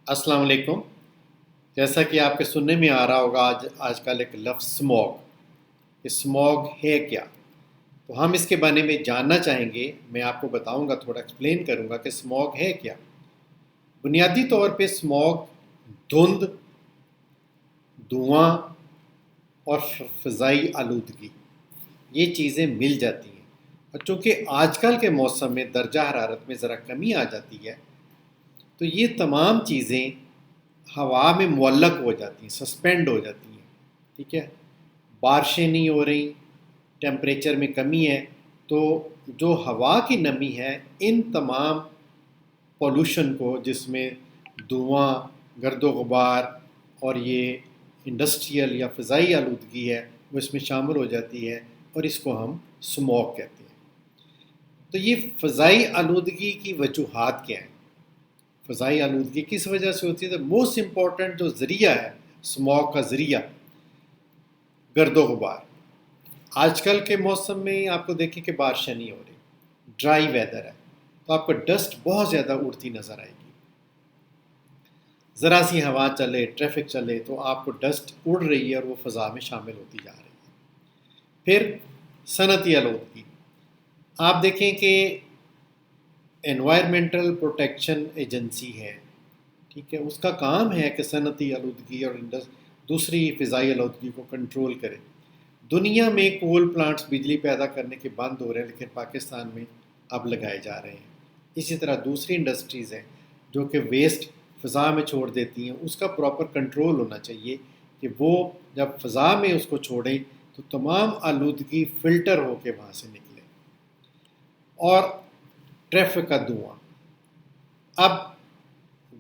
السلام علیکم۔ جیسا کہ آپ کے سننے میں آ رہا ہوگا آج کل ایک لفظ اسموگ، اسموگ ہے کیا؟ تو ہم اس کے بارے میں جاننا چاہیں گے۔ میں آپ کو بتاؤں گا، تھوڑا ایکسپلین کروں گا کہ اسموگ ہے کیا۔ بنیادی طور پہ اسموگ دھند، دھواں اور فضائی آلودگی، یہ چیزیں مل جاتی ہیں، اور چونکہ آج کل کے موسم میں درجہ حرارت میں ذرا کمی آ جاتی ہے تو یہ تمام چیزیں ہوا میں معلق ہو جاتی ہیں، سسپینڈ ہو جاتی ہیں، ٹھیک ہے۔ بارشیں نہیں ہو رہی، ٹیمپریچر میں کمی ہے، تو جو ہوا کی نمی ہے ان تمام پولوشن کو، جس میں دھواں، گرد و غبار اور یہ انڈسٹریل یا فضائی آلودگی ہے، وہ اس میں شامل ہو جاتی ہے، اور اس کو ہم اسموگ کہتے ہیں۔ تو یہ فضائی آلودگی کی وجوہات کیا ہیں؟ فضائی آلودگی کس وجہ سے ہوتی ہے؟ تو موسٹ امپورٹنٹ جو ذریعہ ہے اسموگ کا ذریعہ، گرد و غبار۔ آج کل کے موسم میں آپ کو دیکھیں کہ بارشیں نہیں ہو رہی، ڈرائی ویدر ہے، تو آپ کو ڈسٹ بہت زیادہ اڑتی نظر آئے گی۔ ذرا سی ہوا چلے، ٹریفک چلے، تو آپ کو ڈسٹ اڑ رہی ہے اور وہ فضا میں شامل ہوتی جا رہی ہے۔ پھر صنعتی آلودگی، آپ دیکھیں کہ انوائرمنٹل پروٹیکشن ایجنسی ہے، ٹھیک ہے، اس کا کام ہے کہ صنعتی آلودگی اور دوسری فضائی آلودگی کو کنٹرول کرے۔ دنیا میں کول پلانٹس بجلی پیدا کرنے کے بند ہو رہے ہیں، لیکن پاکستان میں اب لگائے جا رہے ہیں۔ اسی طرح دوسری انڈسٹریز ہیں جو کہ ویسٹ فضا میں چھوڑ دیتی ہیں، اس کا پراپر کنٹرول ہونا چاہیے کہ وہ جب فضا میں اس کو چھوڑیں تو تمام آلودگی فلٹر ہو کے وہاں سے نکلے۔ اور ٹریفک کا دھواں، اب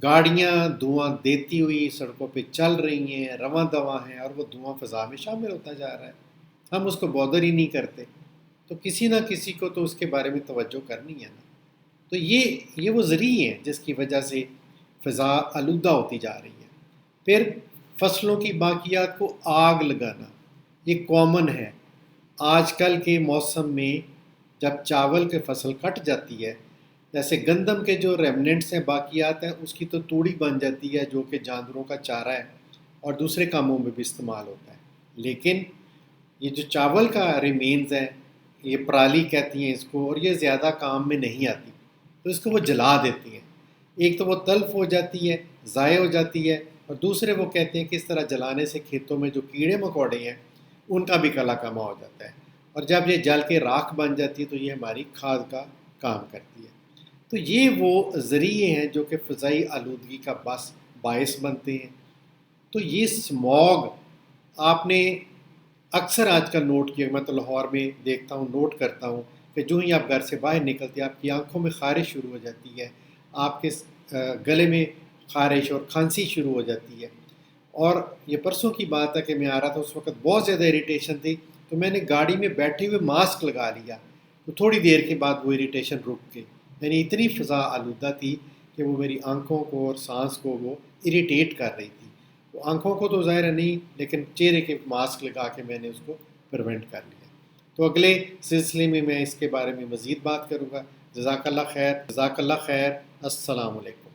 گاڑیاں دھواں دیتی ہوئی سڑکوں پہ چل رہی ہیں، رواں دواں ہیں، اور وہ دھواں فضا میں شامل ہوتا جا رہا ہے، ہم اس کو بودر ہی نہیں کرتے، تو کسی نہ کسی کو تو اس کے بارے میں توجہ کرنی ہے نا۔ تو یہ وہ ذریعے ہیں جس کی وجہ سے فضا آلودہ ہوتی جا رہی ہے۔ پھر فصلوں کی باقیات کو آگ لگانا، یہ کامن ہے۔ آج کل کے موسم میں جب چاول کی فصل کٹ جاتی ہے، جیسے گندم کے جو ریمننٹس ہیں، باقیات ہیں، اس کی تو توڑی بن جاتی ہے جو کہ جانوروں کا چارہ ہے اور دوسرے کاموں میں بھی استعمال ہوتا ہے۔ لیکن یہ جو چاول کا ریمینز ہے، یہ پرالی کہتی ہیں اس کو، اور یہ زیادہ کام میں نہیں آتی، تو اس کو وہ جلا دیتی ہیں۔ ایک تو وہ تلف ہو جاتی ہے، ضائع ہو جاتی ہے، اور دوسرے وہ کہتے ہیں کہ اس طرح جلانے سے کھیتوں میں جو کیڑے مکوڑے ہیں ان کا بھی کلا کما ہو جاتا ہے، اور جب یہ جل کے راکھ بن جاتی ہے تو یہ ہماری کھاد کا کام کرتی ہے۔ تو یہ وہ ذریعے ہیں جو کہ فضائی آلودگی کا باعث بنتے ہیں۔ تو یہ اسموگ آپ نے اکثر آج کل نوٹ کیا، میں تو لاہور میں دیکھتا ہوں، نوٹ کرتا ہوں کہ جو ہی آپ گھر سے باہر نکلتے ہیں آپ کی آنکھوں میں خارش شروع ہو جاتی ہے، آپ کے گلے میں خارش اور کھانسی شروع ہو جاتی ہے۔ اور یہ پرسوں کی بات ہے کہ میں آ رہا تھا، اس وقت بہت زیادہ اریٹیشن تھی، تو میں نے گاڑی میں بیٹھے ہوئے ماسک لگا لیا، تو تھوڑی دیر کے بعد وہ اریٹیشن رک گئی۔ یعنی اتنی فضا آلودہ تھی کہ وہ میری آنکھوں کو اور سانس کو وہ اریٹیٹ کر رہی تھی۔ تو آنکھوں کو تو ظاہر ہے نہیں، لیکن چہرے کے ماسک لگا کے میں نے اس کو پریونٹ کر لیا۔ تو اگلے سلسلے میں اس کے بارے میں مزید بات کروں گا۔ جزاک اللہ خیر، جزاک اللہ خیر۔ السلام علیکم۔